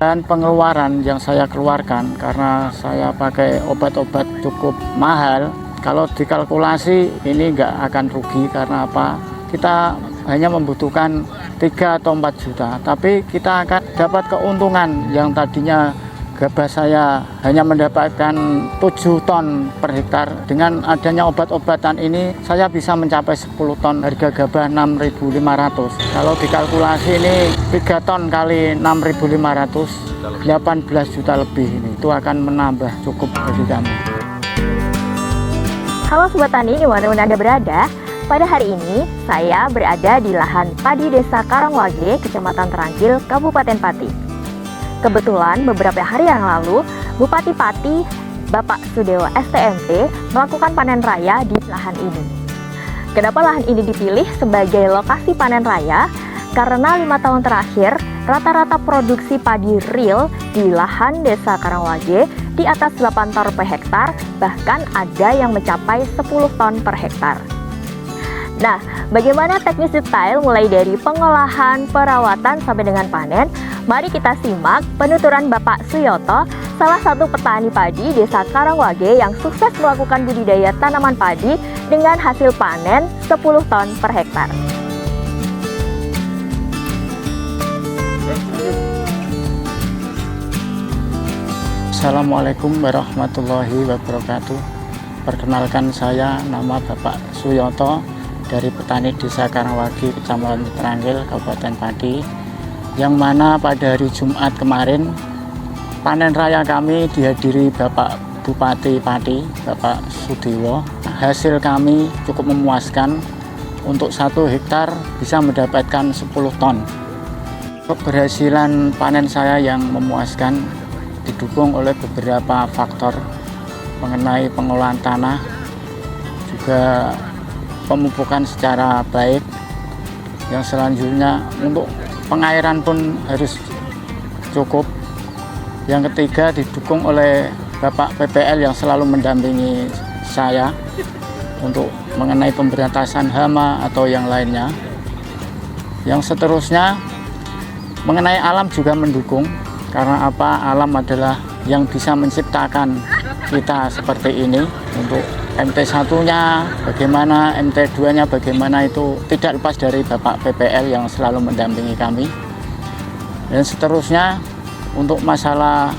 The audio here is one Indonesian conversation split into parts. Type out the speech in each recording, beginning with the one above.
Dan pengeluaran yang saya keluarkan karena saya pakai obat-obat cukup mahal, kalau dikalkulasi ini nggak akan rugi karena apa? Kita hanya membutuhkan 3 atau 4 juta, tapi kita akan dapat keuntungan yang tadinya gabah saya hanya mendapatkan 7 ton per hektar. Dengan adanya obat-obatan ini saya bisa mencapai 10 ton, harga gabah 6.500. Kalau dikalkulasi ini 3 ton kali 6.500, 18 juta lebih ini. Itu akan menambah cukup bagi kami. Halo Sobat Tani, dimanapun Anda berada, pada hari ini saya berada di lahan padi Desa Karangwage, Kecamatan Terangkil, Kabupaten Pati. Kebetulan beberapa hari yang lalu, Bupati Pati, Bapak Sudewo STMP, melakukan panen raya di lahan ini. Kenapa lahan ini dipilih sebagai lokasi panen raya? Karena 5 tahun terakhir, rata-rata produksi padi real di lahan Desa Karangwage di atas 8 ton per hektar, bahkan ada yang mencapai 10 ton per hektar. Nah, bagaimana teknis detail mulai dari pengolahan, perawatan, sampai dengan panen? Mari kita simak penuturan Bapak Suyoto, salah satu petani padi Desa Karangwage yang sukses melakukan budidaya tanaman padi dengan hasil panen 10 ton per hektar. Assalamualaikum warahmatullahi wabarakatuh. Perkenalkan, saya nama Bapak Suyoto dari petani Desa Karangwage, Kecamatan Terangkil, Kabupaten Pati, yang mana pada hari Jumat kemarin panen raya kami dihadiri Bapak Bupati Pati, Bapak Sudewo. Hasil kami cukup memuaskan, untuk 1 hektar bisa mendapatkan 10 ton. Keberhasilan panen saya yang memuaskan didukung oleh beberapa faktor mengenai pengolahan tanah, juga pemupukan secara baik. Yang selanjutnya untuk pengairan pun harus cukup. Yang ketiga didukung oleh Bapak PPL yang selalu mendampingi saya untuk mengenai pemberantasan hama atau yang lainnya. Yang seterusnya mengenai alam juga mendukung, karena apa? Alam adalah yang bisa menciptakan kita seperti ini. Untuk MT1-nya bagaimana, MT2-nya bagaimana, itu tidak lepas dari Bapak PPL yang selalu mendampingi kami. Dan seterusnya untuk masalah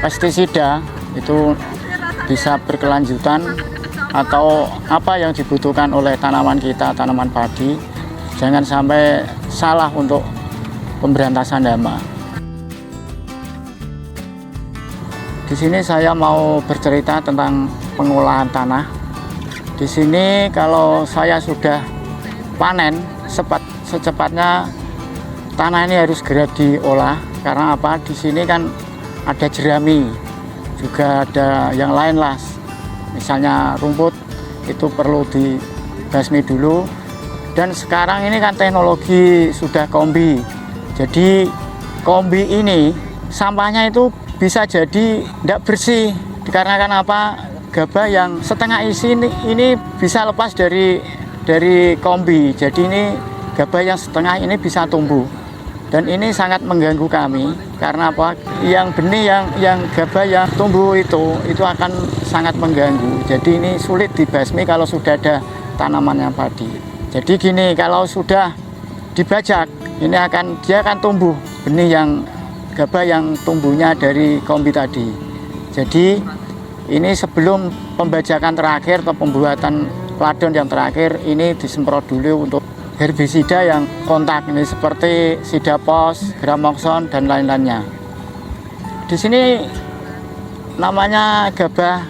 pestisida itu bisa berkelanjutan, atau apa yang dibutuhkan oleh tanaman kita, tanaman padi, jangan sampai salah untuk pemberantasan hama. Di sini saya mau bercerita tentang pengolahan tanah. Di sini kalau saya sudah panen, secepatnya tanah ini harus segera diolah. Karena apa? Di sini kan ada jerami, juga ada yang lain lah. Misalnya rumput itu perlu dibasmi dulu. Dan sekarang ini kan teknologi sudah kombi. Jadi kombi ini sampahnya itu bisa jadi tidak bersih, dikarenakan apa? Gabah yang setengah isi ini bisa lepas dari kombi. Jadi ini gabah yang setengah ini bisa tumbuh, dan ini sangat mengganggu kami. Karena apa? Yang benih yang gabah yang tumbuh itu akan sangat mengganggu. Jadi ini sulit dibasmi kalau sudah ada tanamannya padi. Jadi gini, kalau sudah dibajak, dia akan tumbuh benih yang gabah yang tumbuhnya dari kombi tadi. Jadi ini sebelum pembajakan terakhir atau pembuatan ladon yang terakhir, ini disemprot dulu untuk herbisida yang kontak, ini seperti Sidapos, Gramoxone, dan lain-lainnya. Di sini namanya gabah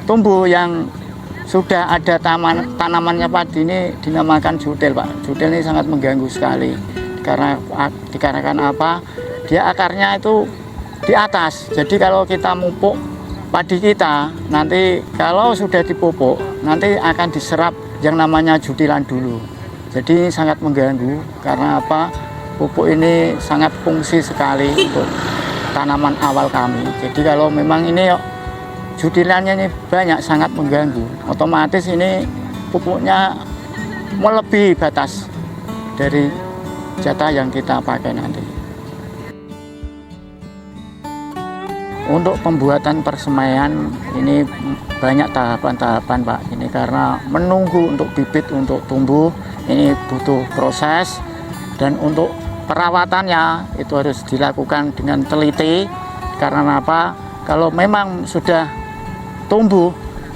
tumbuh yang sudah ada tanamannya padi, ini dinamakan judel, Pak. Judel ini sangat mengganggu sekali, dikarenakan apa? Dia akarnya itu di atas. Jadi kalau kita mupuk padi kita, nanti kalau sudah dipupuk, nanti akan diserap yang namanya judilan dulu. Jadi sangat mengganggu, karena apa? Pupuk ini sangat fungsi sekali untuk tanaman awal kami. Jadi kalau memang ini judilannya ini banyak, sangat mengganggu, otomatis ini pupuknya melebihi batas dari jatah yang kita pakai nanti. Untuk pembuatan persemaian ini banyak tahapan-tahapan Pak. Ini karena menunggu untuk bibit untuk tumbuh ini butuh proses, dan untuk perawatannya itu harus dilakukan dengan teliti. Karena apa? Kalau memang sudah tumbuh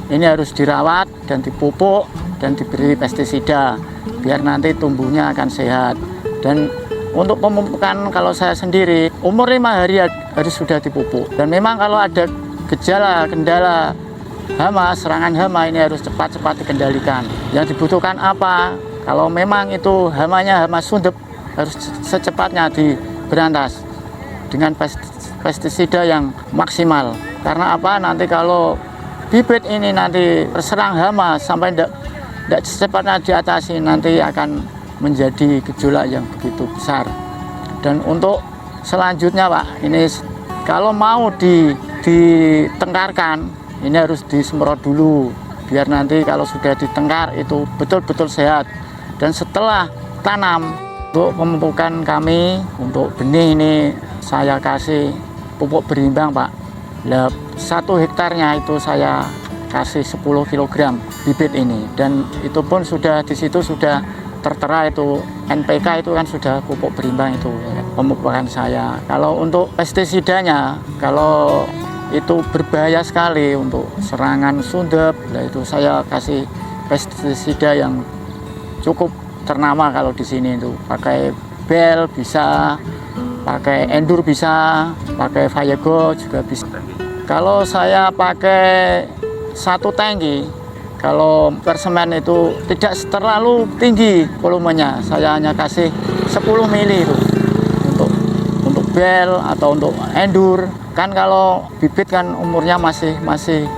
ini harus dirawat dan dipupuk dan diberi pestisida biar nanti tumbuhnya akan sehat. Dan untuk pemupukan kalau saya sendiri umur 5 hari harus sudah dipupuk. Dan memang kalau ada gejala, kendala hama, serangan hama ini harus cepat-cepat dikendalikan. Yang dibutuhkan apa? Kalau memang itu hamanya hama sundep harus secepatnya diberantas dengan pestisida yang maksimal. Karena apa? Nanti kalau bibit ini nanti terserang hama sampai tidak secepatnya diatasi, nanti akan menjadi gejolak yang begitu besar. Dan untuk selanjutnya Pak, ini kalau mau ditengkarkan ini harus disemprot dulu biar nanti kalau sudah ditengkar itu betul-betul sehat. Dan setelah tanam, untuk pemupukan kami untuk benih ini saya kasih pupuk berimbang Pak. 1 hektarnya itu saya kasih 10 kg bibit ini, dan itu pun sudah di situ sudah tertera itu NPK, itu kan sudah pupuk berimbang itu pemupukan saya. Kalau untuk pestisidanya, kalau itu berbahaya sekali untuk serangan sundep, itu saya kasih pestisida yang cukup ternama kalau di sini itu pakai Bel bisa, pakai Endur bisa, pakai Viago juga bisa. Kalau saya pakai 1 tangki, kalau persemen itu tidak terlalu tinggi volumenya, saya hanya kasih 10 mili itu untuk Bel atau untuk Endur. Kan kalau bibit kan umurnya masih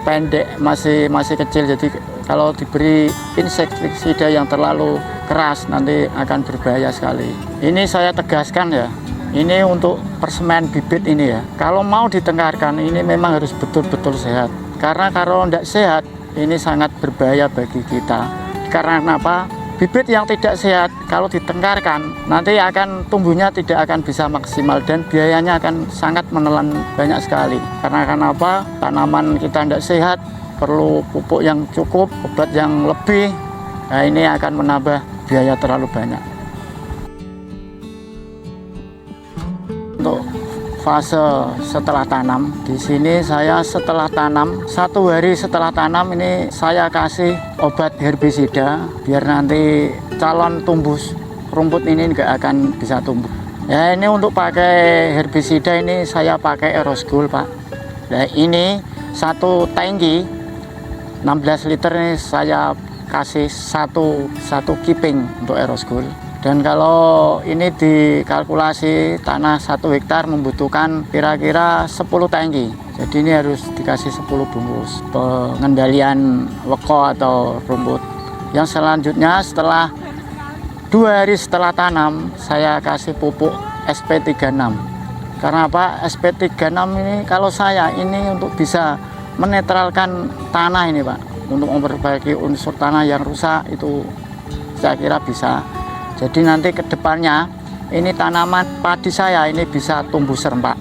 pendek, masih kecil, jadi kalau diberi insektisida yang terlalu keras nanti akan berbahaya sekali. Ini saya tegaskan ya, ini untuk persemen bibit ini ya, kalau mau ditengkarkan ini memang harus betul-betul sehat. Karena kalau tidak sehat ini sangat berbahaya bagi kita. Karena apa? Bibit yang tidak sehat kalau ditengkarkan nanti akan tumbuhnya tidak akan bisa maksimal dan biayanya akan sangat menelan banyak sekali. Karena kenapa? Tanaman kita tidak sehat, perlu pupuk yang cukup, obat yang lebih. Nah, ini akan menambah biaya terlalu banyak. Untuk fase setelah tanam, di sini saya setelah tanam 1 hari setelah tanam ini saya kasih obat herbisida biar nanti calon tumbuh rumput ini nggak akan bisa tumbuh. Ya, ini untuk pakai herbisida ini saya pakai Erosgul Pak. Nah, ini 1 tangki 16 liter ini saya kasih satu kiping untuk Erosgul. Dan kalau ini dikalkulasi tanah 1 hektar membutuhkan kira-kira 10 tangki. Jadi ini harus dikasih 10 bungkus. Pengendalian weko atau rumput. Yang selanjutnya setelah 2 hari setelah tanam saya kasih pupuk SP36. Karena apa? SP36 ini kalau saya ini untuk bisa menetralkan tanah ini Pak. Untuk memperbaiki unsur tanah yang rusak itu saya kira bisa. Jadi nanti ke depannya ini tanaman padi saya ini bisa tumbuh serempak.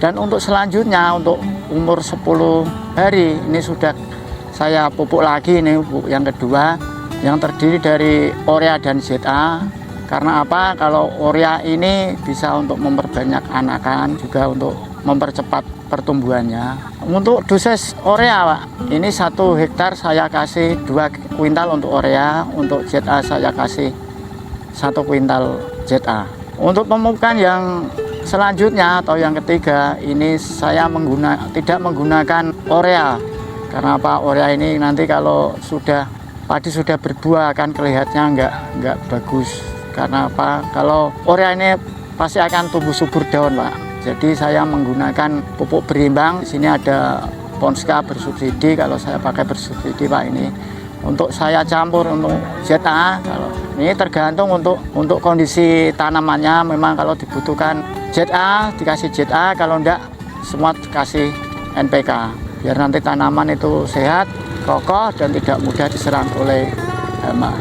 Dan untuk selanjutnya untuk umur 10 hari ini sudah saya pupuk lagi, ini pupuk yang kedua yang terdiri dari Urea dan ZA. Karena apa? Kalau Urea ini bisa untuk memperbanyak anakan, juga untuk mempercepat pertumbuhannya. Untuk dosis Urea Pak, ini 1 hektar saya kasih 2 kuintal untuk Urea, untuk ZA saya kasih 1 kuintal ZA. Untuk pemupukan yang selanjutnya atau yang ketiga ini saya tidak menggunakan Urea. Karena apa? Urea ini nanti kalau padi sudah berbuah akan kelihatannya nggak bagus. Karena apa? Kalau Urea ini pasti akan tumbuh subur daun Pak. Jadi saya menggunakan pupuk berimbang. Di sini ada Ponska bersubsidi, kalau saya pakai bersubsidi Pak ini. Untuk saya campur untuk ZA, kalau ini tergantung untuk kondisi tanamannya. Memang kalau dibutuhkan ZA dikasih ZA, kalau enggak semua dikasih NPK biar nanti tanaman itu sehat, kokoh dan tidak mudah diserang oleh hama.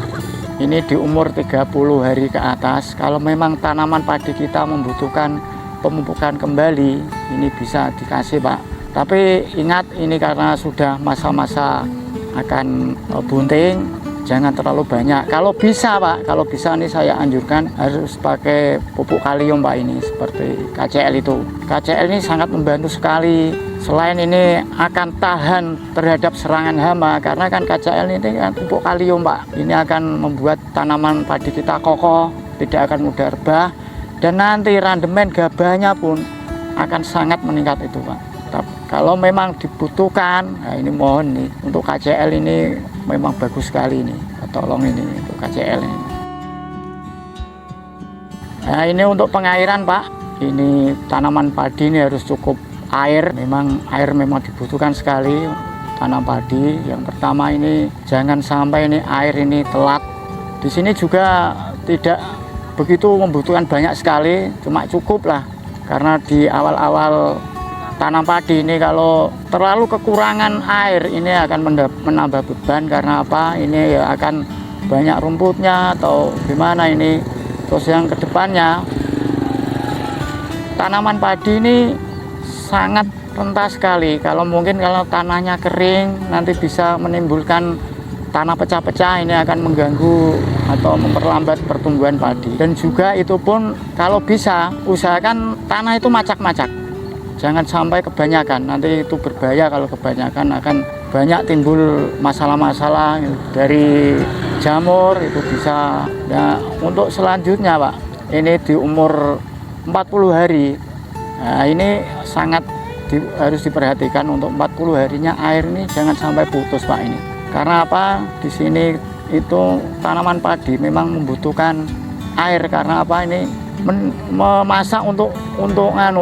Ini di umur 30 hari ke atas. Kalau memang tanaman padi kita membutuhkan pemupukan kembali ini bisa dikasih Pak. Tapi ingat ini karena sudah masa-masa akan bunting, jangan terlalu banyak. Kalau bisa Pak, kalau bisa nih saya anjurkan harus pakai pupuk kalium Pak, ini seperti KCL itu. KCL ini sangat membantu sekali. Selain ini akan tahan terhadap serangan hama, karena kan KCL ini kan pupuk kalium Pak. Ini akan membuat tanaman padi kita kokoh, tidak akan mudah rebah, dan nanti randemen gabahnya pun akan sangat meningkat itu Pak. Kalau memang dibutuhkan, nah ini mohon nih untuk KCL ini memang bagus sekali ini. Tolong ini untuk KCL ini. Nah ini untuk pengairan Pak. Ini tanaman padi ini harus cukup air. Memang air memang dibutuhkan sekali tanam padi. Yang pertama ini jangan sampai ini air ini telat. Di sini juga tidak begitu membutuhkan banyak sekali, cuma cukup lah. Karena di awal-awal tanam padi ini kalau terlalu kekurangan air ini akan menambah beban. Karena apa? Ini ya akan banyak rumputnya atau gimana ini. Terus yang kedepannya tanaman padi ini sangat rentan sekali. Kalau mungkin kalau tanahnya kering nanti bisa menimbulkan tanah pecah-pecah, ini akan mengganggu atau memperlambat pertumbuhan padi. Dan juga itu pun kalau bisa usahakan tanah itu macak-macak. Jangan sampai kebanyakan, nanti itu berbahaya. Kalau kebanyakan akan banyak timbul masalah-masalah dari jamur, itu bisa. Nah, untuk selanjutnya Pak, ini di umur 40 hari, nah ini sangat harus diperhatikan. Untuk 40 harinya air ini jangan sampai putus Pak ini. Karena apa? Di sini itu tanaman padi memang membutuhkan air. Karena apa? Ini memasak untuk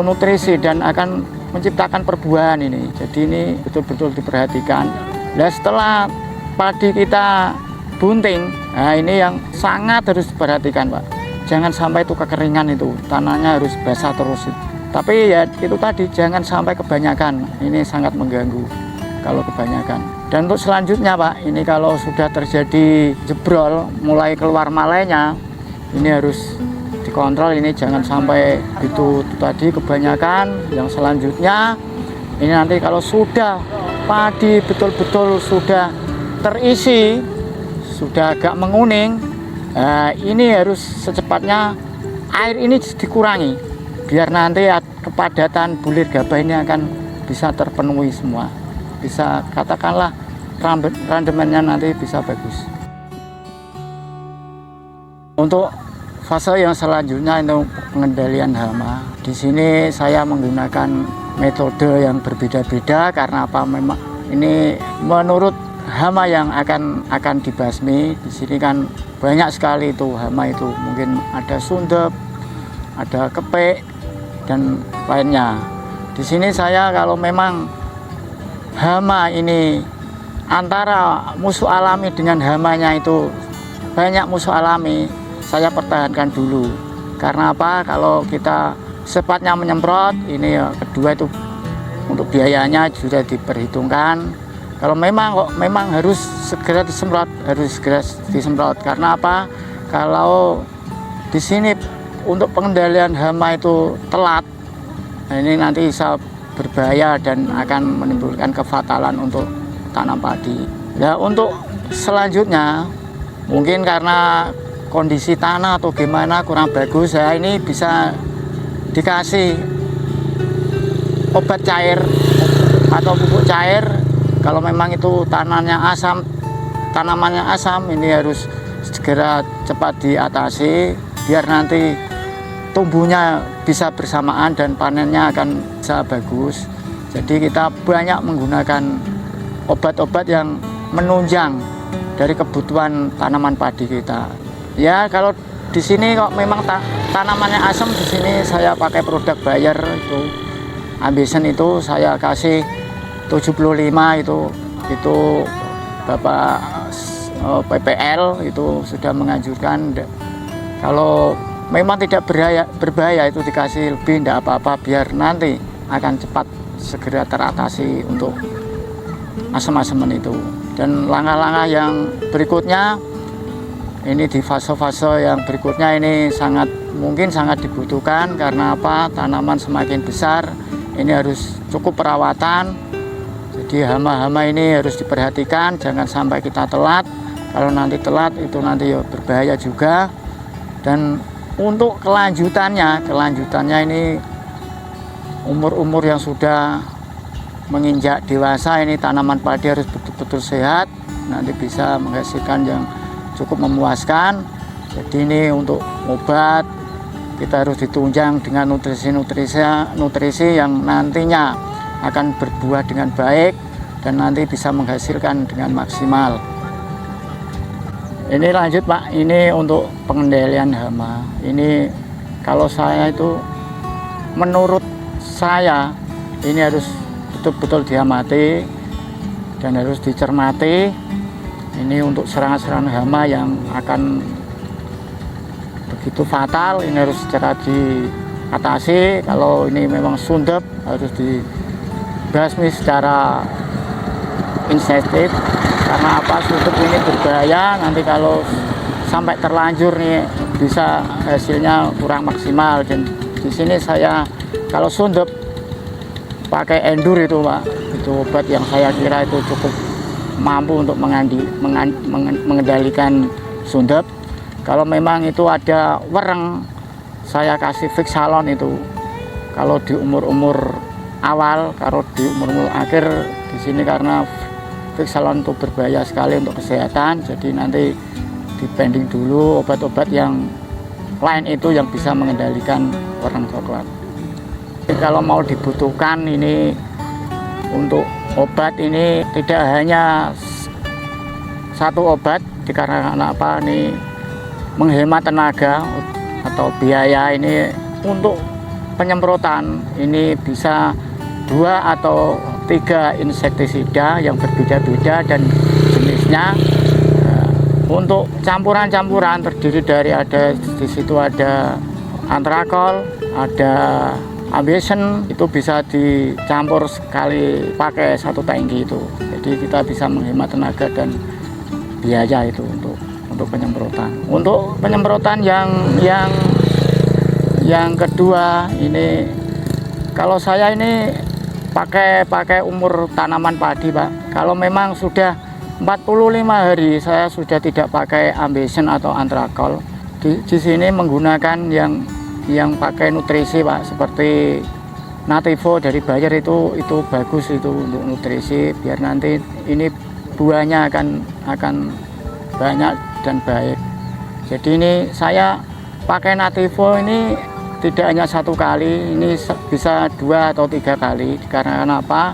nutrisi dan akan menciptakan perbuahan ini. Jadi ini betul-betul diperhatikan. Nah setelah padi kita bunting, nah ini yang sangat harus diperhatikan Pak. Jangan sampai itu kekeringan, itu tanahnya harus basah terus. Tapi ya itu tadi, jangan sampai kebanyakan. Ini sangat mengganggu kalau kebanyakan. Dan untuk selanjutnya Pak, ini kalau sudah terjadi jebrol, mulai keluar malainya, ini harus dikontrol. Ini jangan sampai itu tadi kebanyakan. Yang selanjutnya ini nanti kalau sudah padi betul-betul sudah terisi, sudah agak menguning, ini harus secepatnya air ini dikurangi biar nanti kepadatan bulir gabah ini akan bisa terpenuhi semua, bisa katakanlah randemennya nanti bisa bagus. Untuk fase yang selanjutnya itu pengendalian hama. Di sini saya menggunakan metode yang berbeda-beda. Karena apa? Memang ini menurut hama yang akan dibasmi. Di sini kan banyak sekali itu hama itu. Mungkin ada sundep, ada kepek dan lainnya. Di sini saya kalau memang hama ini antara musuh alami dengan hamanya itu banyak musuh alami, saya pertahankan dulu. Karena apa? Kalau kita sepatnya menyemprot, ini ya, kedua itu untuk biayanya sudah diperhitungkan. Kalau memang harus segera disemprot, harus segera disemprot. Karena apa? Kalau di sini untuk pengendalian hama itu telat, nah ini nanti bisa berbahaya dan akan menimbulkan kefatalan untuk tanam padi. Nah untuk selanjutnya mungkin karena kondisi tanah atau gimana kurang bagus, ya ini bisa dikasih obat cair atau pupuk cair. Kalau memang itu tanamannya asam, ini harus segera cepat diatasi biar nanti tumbuhnya bisa bersamaan dan panennya akan bisa bagus. Jadi kita banyak menggunakan obat-obat yang menunjang dari kebutuhan tanaman padi kita. Ya kalau di sini kok memang tanamannya asam, di sini saya pakai produk Bayer itu Ambisen, itu saya kasih 75 itu Bapak PPL itu sudah menganjurkan kalau memang tidak berbahaya itu dikasih lebih, tidak apa-apa, biar nanti akan cepat segera teratasi untuk asam-asaman itu. Dan langkah-langkah yang berikutnya ini di fase-fase yang berikutnya ini mungkin sangat dibutuhkan. Karena apa? Tanaman semakin besar, ini harus cukup perawatan. Jadi hama-hama ini harus diperhatikan, jangan sampai kita telat. Kalau nanti telat itu nanti berbahaya juga. Dan untuk kelanjutannya ini umur-umur yang sudah menginjak dewasa, ini tanaman padi harus betul-betul sehat, nanti bisa menghasilkan yang cukup memuaskan. Jadi ini untuk obat kita harus ditunjang dengan nutrisi yang nantinya akan berbuah dengan baik dan nanti bisa menghasilkan dengan maksimal. Ini lanjut Pak, ini untuk pengendalian hama. Ini kalau saya itu, menurut saya ini harus betul-betul diamati dan harus dicermati. Ini untuk serangan-serangan hama yang akan begitu fatal, ini harus segera diatasi. Kalau ini memang sundep, harus dibasmi secara insentif. Karena apa? Sundep ini berbahaya, nanti kalau sampai terlanjur nih bisa hasilnya kurang maksimal. Dan di sini saya kalau sundep pakai Endur itu Pak, itu obat yang saya kira itu cukup mampu untuk mengendalikan sundep. Kalau memang itu ada wereng, saya kasih Fixalon itu. Kalau di umur-umur awal, kalau di umur-umur akhir di sini karena Fixalon itu berbahaya sekali untuk kesehatan, jadi nanti dipending dulu obat-obat yang lain itu yang bisa mengendalikan wereng coklat. Jadi kalau mau dibutuhkan ini untuk obat ini tidak hanya satu obat, dikarenakan apa? Ini menghemat tenaga atau biaya. Ini untuk penyemprotan ini bisa 2 atau 3 insektisida yang berbeda-beda dan jenisnya. Untuk campuran-campuran terdiri dari di situ ada antrakol, ada ambition, itu bisa dicampur sekali pakai 1 tangki itu. Jadi kita bisa menghemat tenaga dan biaya itu untuk penyemprotan. Untuk penyemprotan yang kedua ini, kalau saya ini pakai umur tanaman padi Pak. Kalau memang sudah 45 hari saya sudah tidak pakai ambition atau antrakol. Di sini menggunakan yang pakai nutrisi Pak, seperti Nativo dari Bayer itu bagus itu untuk nutrisi, biar nanti ini buahnya akan banyak dan baik. Jadi ini saya pakai Nativo ini tidak hanya 1 kali, ini bisa 2 atau 3 kali. Karena apa?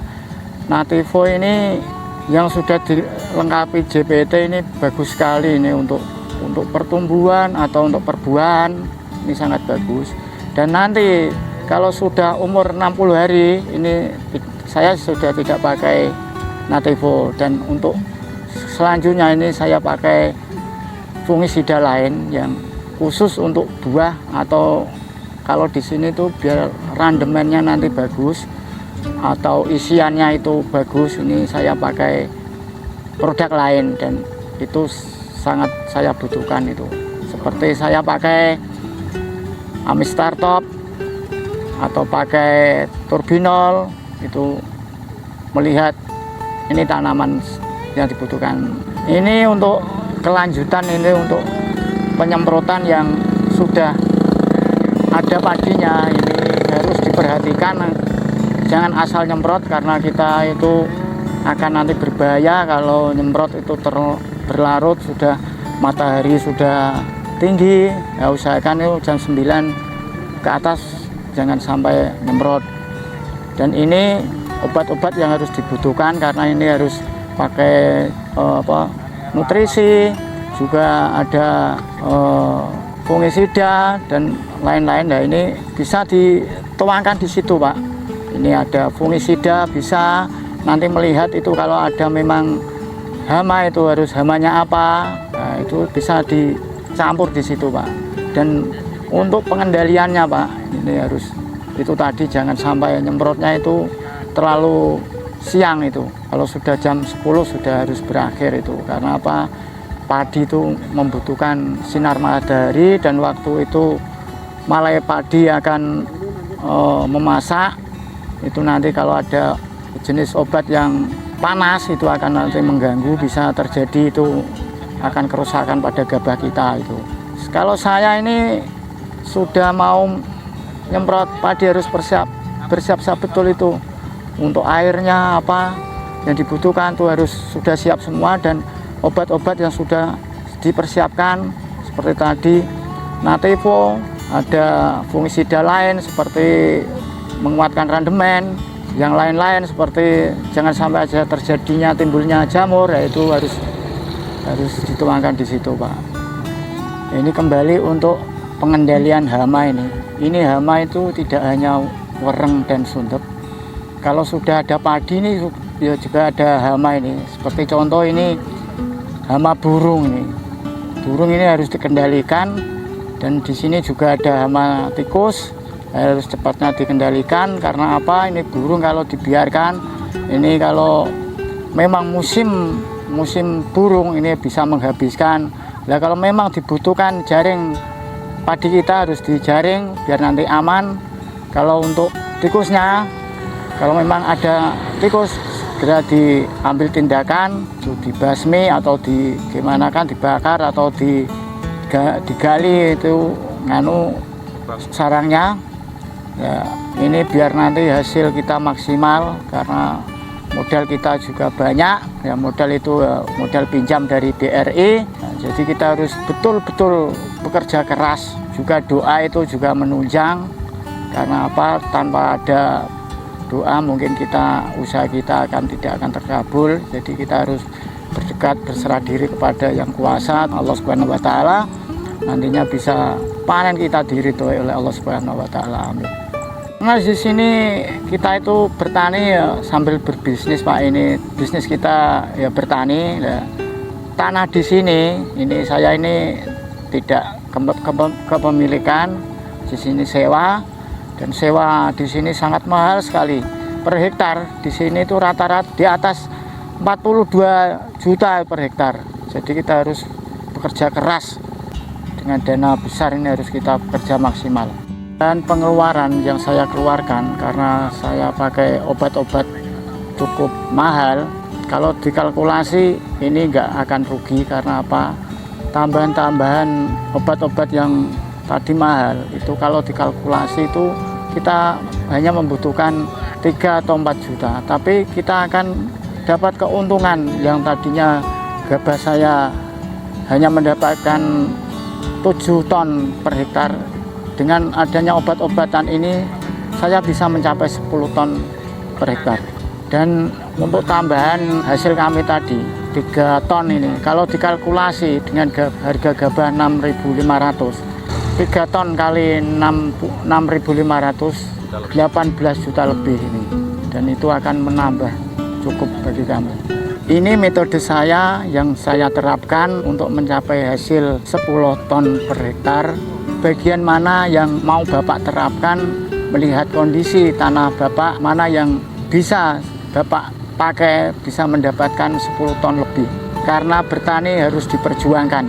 Nativo ini yang sudah dilengkapi JPT ini bagus sekali ini untuk pertumbuhan atau untuk perbuahan, ini sangat bagus. Dan nanti kalau sudah umur 60 hari ini saya sudah tidak pakai Nativo, dan untuk selanjutnya ini saya pakai fungisida lain yang khusus untuk buah, atau kalau di sini tuh biar randemennya nanti bagus atau isiannya itu bagus, ini saya pakai produk lain dan itu sangat saya butuhkan itu. Seperti saya pakai Amistar Top atau pakai Turbinol, itu melihat ini tanaman yang dibutuhkan. Ini untuk kelanjutan, ini untuk penyemprotan yang sudah ada padinya, ini harus diperhatikan, jangan asal nyemprot karena kita itu akan nanti berbahaya kalau nyemprot itu berlarut, sudah matahari sudah tinggi. Ya usahakan itu jam 9 ke atas jangan sampai nyemprot. Dan ini obat-obat yang harus dibutuhkan karena ini harus pakai nutrisi, juga ada fungisida dan lain-lain. Nah ini bisa dituangkan di situ Pak. Ini ada fungisida, bisa nanti melihat itu kalau ada memang hama itu harus hamanya apa, nah, itu bisa dicampur di situ Pak. Dan untuk pengendaliannya Pak, ini harus itu tadi jangan sampai nyemprotnya itu terlalu siang itu. Kalau sudah jam 10 sudah harus berakhir itu. Karena apa? padi itu membutuhkan sinar matahari, dan waktu itu malai padi akan memasak, itu nanti kalau ada jenis obat yang panas itu akan nanti mengganggu, bisa terjadi itu akan kerusakan pada gabah kita itu. Kalau saya ini sudah mau nyemprot padi harus bersiap-siap betul itu. Untuk airnya apa yang dibutuhkan tuh harus sudah siap semua, dan obat-obat yang sudah dipersiapkan seperti tadi Natevo, ada fungisida lain seperti menguatkan randemen, yang lain-lain seperti jangan sampai aja terjadinya timbulnya jamur, yaitu harus dituangkan di situ, Pak. Ini kembali untuk pengendalian hama ini. Ini hama itu tidak hanya wereng dan sundep. Kalau sudah ada padi ini ya juga ada hama ini. Seperti contoh ini hama burung ini. Burung ini harus dikendalikan, dan di sini juga ada hama tikus, harus cepatnya dikendalikan. Karena apa? Ini burung kalau dibiarkan, ini kalau memang musim burung ini bisa menghabiskan. Nah, kalau memang dibutuhkan jaring padi kita harus dijaring biar nanti aman. Kalau untuk tikusnya, kalau memang ada tikus, segera diambil tindakan, dibasmi atau dibakar atau digali itu sarangnya. Ya, ini biar nanti hasil kita maksimal, karena modal kita juga banyak. Ya, modal itu modal pinjam dari BRI. Nah, jadi kita harus betul-betul bekerja keras. Juga doa itu juga menunjang. Karena apa? Tanpa ada doa mungkin usaha kita tidak akan terkabul. Jadi kita harus berdekat, berserah diri kepada yang kuasa, Allah Subhanahu wa taala. Nantinya bisa panen kita diridhoi oleh Allah Subhanahu wa taala. Amin. Nah, di sini kita itu bertani ya sambil berbisnis, Pak. Ini bisnis kita ya bertani. Ya. Tanah di sini, saya ini tidak kepemilikan, di sini sewa. Dan sewa di sini sangat mahal sekali per hektar. Di sini itu rata-rata di atas 42 juta per hektar. Jadi kita harus bekerja keras, dengan dana besar ini harus kita bekerja maksimal. Dan pengeluaran yang saya keluarkan karena saya pakai obat-obat cukup mahal, kalau dikalkulasi ini nggak akan rugi. Karena apa? Tambahan-tambahan obat-obat yang tadi mahal itu kalau dikalkulasi itu kita hanya membutuhkan 3 atau 4 juta, tapi kita akan dapat keuntungan. Yang tadinya gabah saya hanya mendapatkan 7 ton per hektar, dengan adanya obat-obatan ini saya bisa mencapai 10 ton per hektar. Dan untuk tambahan hasil kami tadi 3 ton ini, kalau dikalkulasi dengan harga gabah 6.500, 3 ton kali 6.500, 18 juta lebih ini. Dan itu akan menambah cukup bagi kami. Ini metode saya yang saya terapkan untuk mencapai hasil 10 ton per hektar. Bagian mana yang mau Bapak terapkan, melihat kondisi tanah Bapak, mana yang bisa Bapak pakai, bisa mendapatkan 10 ton lebih. Karena bertani harus diperjuangkan.